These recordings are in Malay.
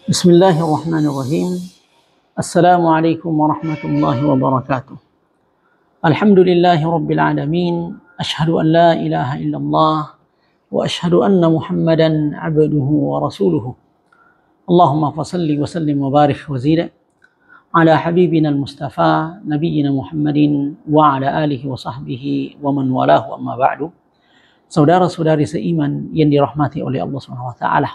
Bismillahirrahmanirrahim. Assalamualaikum warahmatullahi wabarakatuh. Alhamdulillahi rabbil alamin. Ashhadu an la ilaha illallah wa ashhadu anna Muhammadan abduhu wa rasuluhu. Allahumma fasalli wa sallim wa barik wa zid ala habibina al-mustafa nabiyyina Muhammadin wa ala alihi wa sahbihi wa man walahu, amma ba'du. Saudara-saudari seiman yang dirahmati oleh Allah Subhanahu wa taala.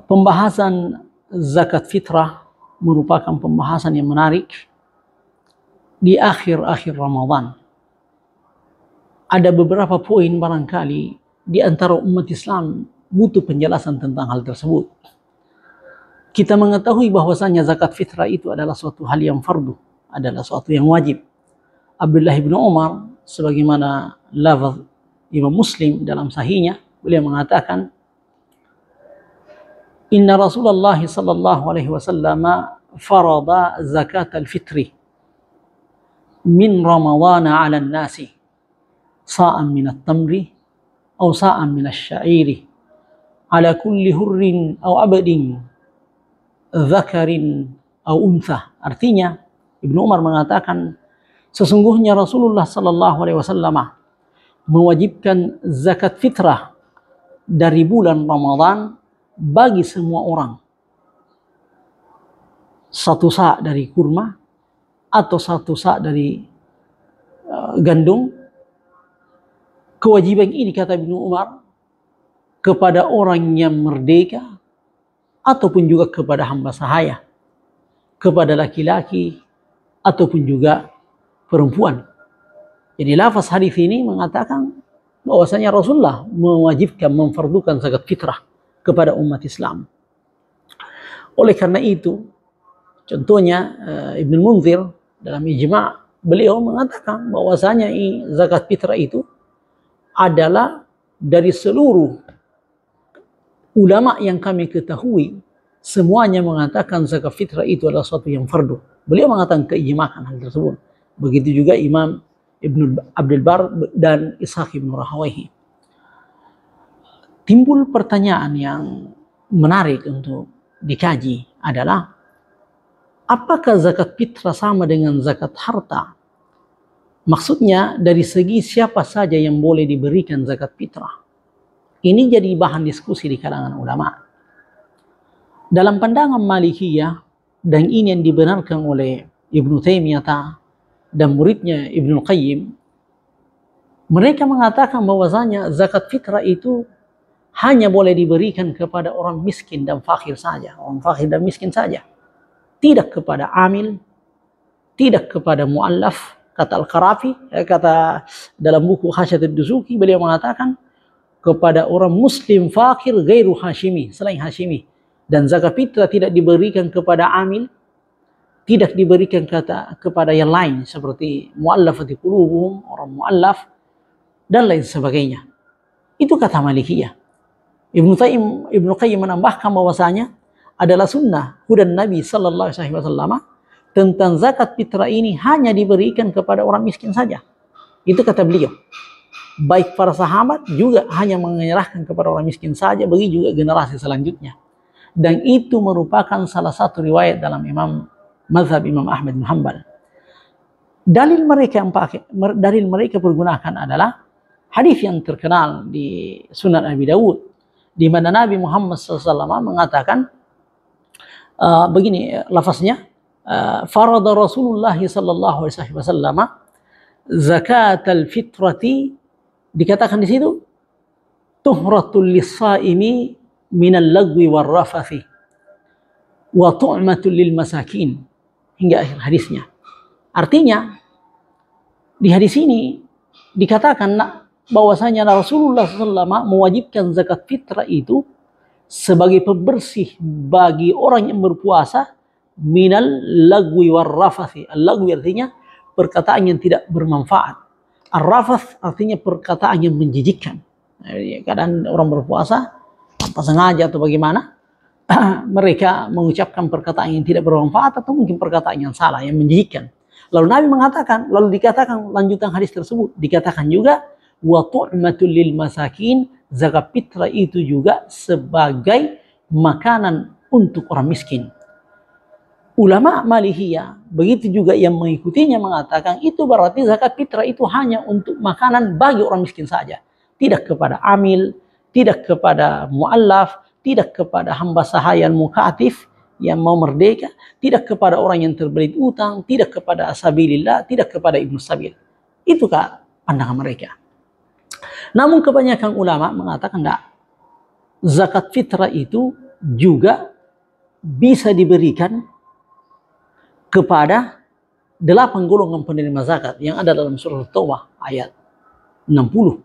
Pembahasan zakat fitrah merupakan pembahasan yang menarik di akhir-akhir Ramadan. Ada beberapa poin barangkali di antara umat Islam butuh penjelasan tentang hal tersebut. Kita mengetahui bahwasanya zakat fitrah itu adalah suatu hal yang fardu, adalah suatu yang wajib. Abdullah bin Umar, sebagaimana lafaz Imam Muslim dalam sahihnya, beliau mengatakan, Inna Rasulullah sallallahu alaihi wasallam farada zakat al-fitri min Ramadhan 'ala an-nasi sa'an min at-tamri aw sa'an min asy-sya'iri 'ala kulli hurrin aw 'abdin dzakarin aw untha. Artinya Ibnu Umar mengatakan, sesungguhnya Rasulullah sallallahu alaihi wasallam mewajibkan zakat fitrah dari bulan Ramadan bagi semua orang, satu sa' dari kurma atau satu sa' dari gandum. Kewajiban ini, kata Ibnu Umar, kepada orang yang merdeka ataupun juga kepada hamba sahaya, kepada laki-laki ataupun juga perempuan. Jadi lafaz hadis ini mengatakan bahwasanya Rasulullah mewajibkan, memfardukan zakat fitrah kepada umat Islam. Oleh karena itu, contohnya Ibnu Munzir dalam ijma' beliau mengatakan bahwasanya zakat fitrah itu adalah dari seluruh ulama yang kami ketahui, semuanya mengatakan zakat fitrah itu adalah suatu yang fardu. Beliau mengatakan keijma'an hal tersebut. Begitu juga Imam Ibnu Abdul Bar dan Ishaq bin Rahawayhi. Timbul pertanyaan yang menarik untuk dikaji adalah, apakah zakat fitrah sama dengan zakat harta? Maksudnya dari segi siapa saja yang boleh diberikan zakat fitrah. Ini jadi bahan diskusi di kalangan ulama. Dalam pandangan Malikiyah, dan ini yang dibenarkan oleh Ibnu Taimiyah dan muridnya Ibnu Qayyim, mereka mengatakan bahwasanya zakat fitrah itu hanya boleh diberikan kepada orang miskin dan fakir saja, orang fakir dan miskin saja. Tidak kepada amil, tidak kepada muallaf. Kata Al-Qarafi, kata dalam buku Hasyiat ad-Dusuki, beliau mengatakan kepada orang muslim fakir gairu hashimi, selain hashimi. Dan zakat fitrah tidak diberikan kepada amil, tidak diberikan kepada yang lain seperti muallafati qulubuhum, orang muallaf dan lain sebagainya. Itu kata Malikiyah. Ibnu Qayyim menambahkan bahwasanya adalah sunnah hudan Nabi sallallahu alaihi wasallam tentang zakat fitrah ini hanya diberikan kepada orang miskin saja. Itu kata beliau. Baik para sahabat juga hanya menyerahkan kepada orang miskin saja, bagi juga generasi selanjutnya. Dan itu merupakan salah satu riwayat dalam mazhab Imam Ahmad bin Hanbal. Dalil mereka pergunakan adalah hadis yang terkenal di Sunan Abi Dawud, di mana Nabi Muhammad SAW mengatakan begini lafaznya, farada Rasulullah sallallahu alaihi wasallam zakat al-fitrati, dikatakan di situ tuhratul lis-saimi minal lagwi war rafathi wa tu'matul lil masakin, hingga akhir hadisnya. Artinya di hadis ini dikatakan bahwasanya Rasulullah SAW mewajibkan zakat fitrah itu sebagai pembersih bagi orang yang berpuasa minal lagwi war rafathi. Al-lagwi artinya perkataan yang tidak bermanfaat. Ar-rafath artinya perkataan yang menjijikkan. Kadang orang berpuasa tanpa sengaja atau bagaimana mereka mengucapkan perkataan yang tidak bermanfaat atau mungkin perkataan yang salah, yang menjijikkan. Lalu Nabi mengatakan, lalu dikatakan lanjutan hadis tersebut, dikatakan juga wa tu'matul lil masakin, zakat fitrah itu juga sebagai makanan untuk orang miskin. Ulama Malikiyah, begitu juga yang mengikutinya mengatakan itu berarti zakat fitrah itu hanya untuk makanan bagi orang miskin saja. Tidak kepada amil, tidak kepada mu'allaf, tidak kepada hamba sahaya mukatif yang mau merdeka, tidak kepada orang yang terbelit utang, tidak kepada sabilillah, tidak kepada ibnu sabil. Itukah pandangan mereka. Namun kebanyakan ulama mengatakan tidak. Zakat fitrah itu juga bisa diberikan kepada 8 golongan penerima zakat yang ada dalam surah Taubah ayat 60,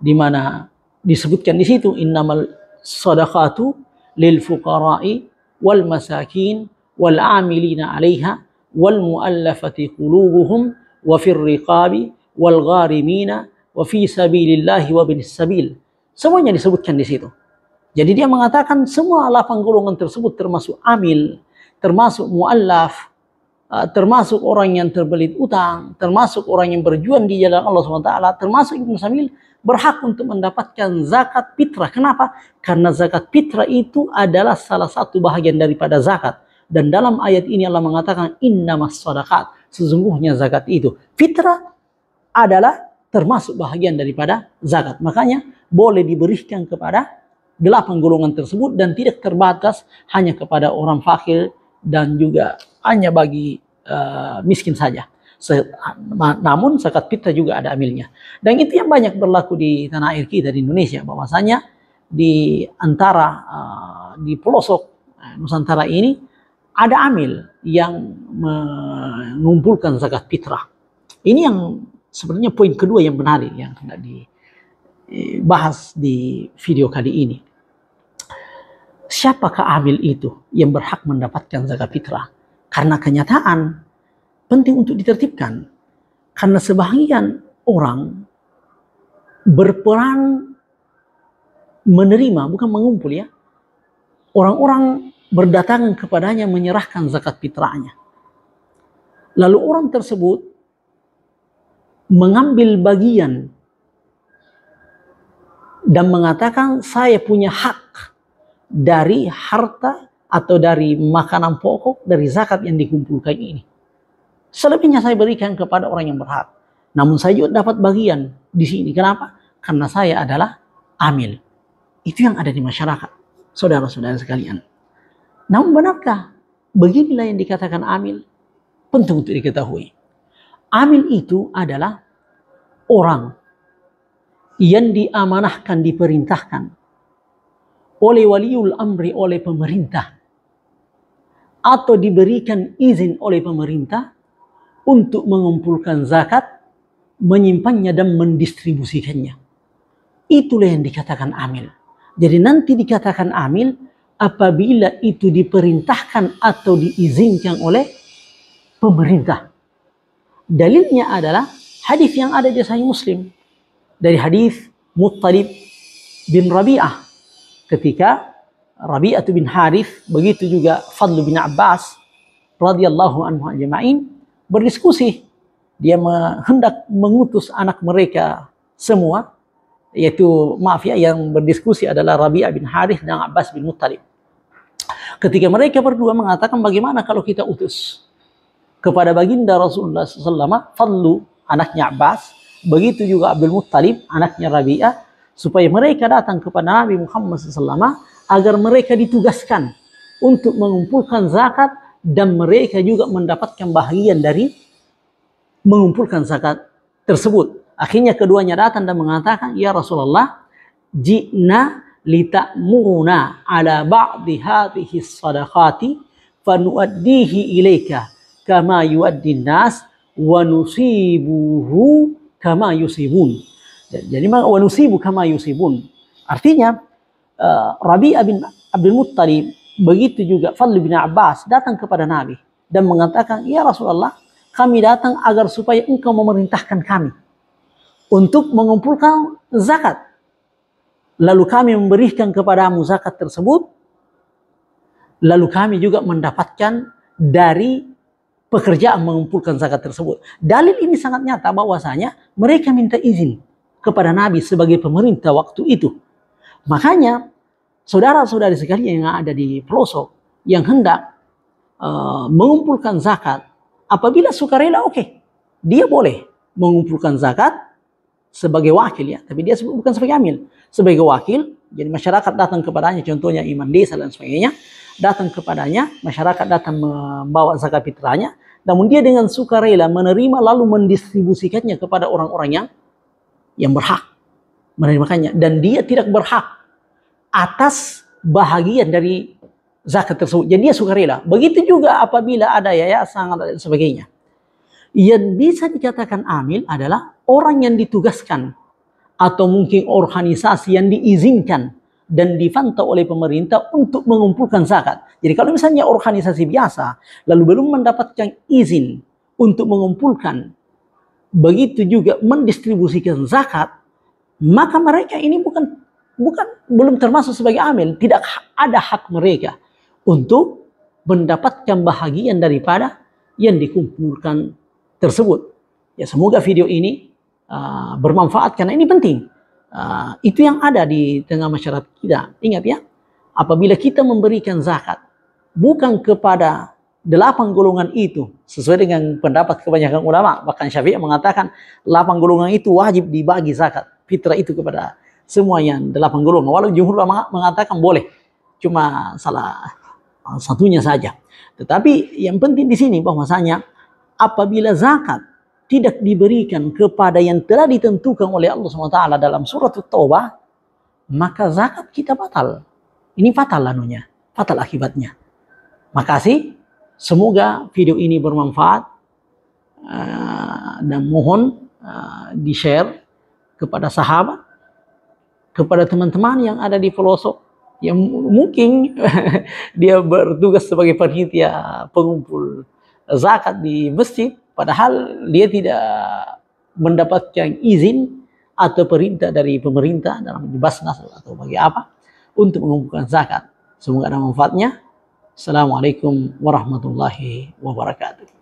di mana disebutkan di situ innamal shadaqatu lil fuqara'i wal masakin wal 'amilina 'alaiha wal mu'allafati qulubuhum wa fir riqabi wal gharimina wa fi sabilillahi wa binis sabil. Semuanya disebutkan di situ. Jadi dia mengatakan semua 8 golongan tersebut termasuk amil, termasuk mu'allaf, termasuk orang yang terbelit utang, termasuk orang yang berjuang di jalan Allah SWT, termasuk ibnu sabil berhak untuk mendapatkan zakat fitrah. Kenapa? Karena zakat fitrah itu adalah salah satu bahagian daripada zakat. Dan dalam ayat ini Allah mengatakan innamas shadaqat, sesungguhnya zakat itu fitrah adalah termasuk bahagian daripada zakat. Makanya boleh diberikan kepada 8 golongan tersebut dan tidak terbatas hanya kepada orang fakir dan juga hanya bagi miskin saja. Namun zakat fitrah juga ada amilnya. Dan itu yang banyak berlaku di tanah air kita di Indonesia, bahwasanya di antara di pelosok Nusantara ini ada amil yang mengumpulkan zakat fitrah. Ini yang sebenarnya poin kedua yang menarik yang hendak dibahas di video kali ini. Siapakah amil itu yang berhak mendapatkan zakat fitrah? Karena kenyataan penting untuk ditertibkan. Karena sebahagian orang berperan menerima, bukan mengumpul ya. Orang-orang berdatangan kepadanya menyerahkan zakat fitrahnya. Lalu orang tersebut mengambil bagian dan mengatakan saya punya hak dari harta atau dari makanan pokok dari zakat yang dikumpulkan ini. Selebihnya saya berikan kepada orang yang berhak. Namun saya juga dapat bagian di sini. Kenapa? Karena saya adalah amil. Itu yang ada di masyarakat, saudara-saudara sekalian. Namun benarkah beginilah yang dikatakan amil? Penting untuk diketahui. Amil itu adalah orang yang diamanahkan, diperintahkan oleh waliul amri, oleh pemerintah, atau diberikan izin oleh pemerintah untuk mengumpulkan zakat, menyimpannya dan mendistribusikannya. Itulah yang dikatakan amil. Jadi nanti dikatakan amil apabila itu diperintahkan atau diizinkan oleh pemerintah. Dalilnya adalah hadis yang ada di Sahih Muslim dari hadis Muttalib bin Rabi'ah, ketika Rabi'ah bin Harith, begitu juga Fadl bin Abbas radhiyallahu anhu ajma'in berdiskusi. Dia hendak mengutus anak mereka semua, yaitu yang berdiskusi adalah Rabi'ah bin Harith dan Abbas bin Muttalib. Ketika mereka berdua mengatakan bagaimana kalau kita utus kepada baginda Rasulullah SAW Fadlu anaknya Abbas, begitu juga Abdul Muttalib anaknya Rabi'ah, supaya mereka datang kepada Nabi Muhammad SAW agar mereka ditugaskan untuk mengumpulkan zakat dan mereka juga mendapatkan bahagian dari mengumpulkan zakat tersebut. Akhirnya keduanya datang dan mengatakan, ya Rasulullah, ji'na lita'muruna ala ba'di hadhihi sadaqati fanuaddihi ilaika kama yuaddin nas wa nusibuhu kama yusibun. Jadi wa nusibu kama yusibun. Artinya Rabi'ah bin Abdul Muttalib, begitu juga Fadl bin Abbas datang kepada Nabi dan mengatakan, ya Rasulullah, kami datang agar supaya engkau memerintahkan kami untuk mengumpulkan zakat. Lalu kami memberikan kepadamu zakat tersebut. Lalu kami juga mendapatkan dari pekerjaan mengumpulkan zakat tersebut. Dalil ini sangat nyata bahwasanya mereka minta izin kepada Nabi sebagai pemerintah waktu itu. Makanya saudara-saudari sekalian yang ada di pelosok yang hendak mengumpulkan zakat, apabila sukarela, oke, dia boleh mengumpulkan zakat sebagai wakil ya, tapi dia bukan sebagai amil, sebagai wakil. Jadi masyarakat datang kepadanya, contohnya imam desa dan sebagainya, datang kepadanya, masyarakat datang membawa zakat fitrahnya, namun dia dengan sukarela menerima lalu mendistribusikannya kepada orang-orang yang berhak menerimanya, dan dia tidak berhak atas bahagian dari zakat tersebut. Jadi dia sukarela. Begitu juga apabila ada yayasan dan sebagainya. Yang bisa dikatakan amil adalah orang yang ditugaskan atau mungkin organisasi yang diizinkan dan dipantau oleh pemerintah untuk mengumpulkan zakat. Jadi kalau misalnya organisasi biasa lalu belum mendapatkan izin untuk mengumpulkan, begitu juga mendistribusikan zakat, maka mereka ini belum termasuk sebagai amil. Tidak ada hak mereka untuk mendapatkan bahagian daripada yang dikumpulkan tersebut. Ya, semoga video ini bermanfaat karena ini penting. Itu yang ada di tengah masyarakat kita. Ingat ya, apabila kita memberikan zakat bukan kepada 8 golongan itu, sesuai dengan pendapat kebanyakan ulama, bahkan Syafi'i mengatakan 8 golongan itu wajib dibagi zakat fitrah itu kepada semua yang 8 golongan. Walau jumhur ulama mengatakan boleh, cuma salah satunya saja. Tetapi yang penting di sini bahwasanya apabila zakat tidak diberikan kepada yang telah ditentukan oleh Allah SWT dalam surat At-Taubah, maka zakat kita batal. Ini fatal anunya, fatal akibatnya. Makasih, semoga video ini bermanfaat dan mohon di-share kepada sahabat, kepada teman-teman yang ada di pelosok yang mungkin dia bertugas sebagai panitia pengumpul zakat di masjid, padahal dia tidak mendapatkan izin atau perintah dari pemerintah dalam Basnas atau bagi apa untuk mengumpulkan zakat. Semoga ada manfaatnya. Assalamualaikum warahmatullahi wabarakatuh.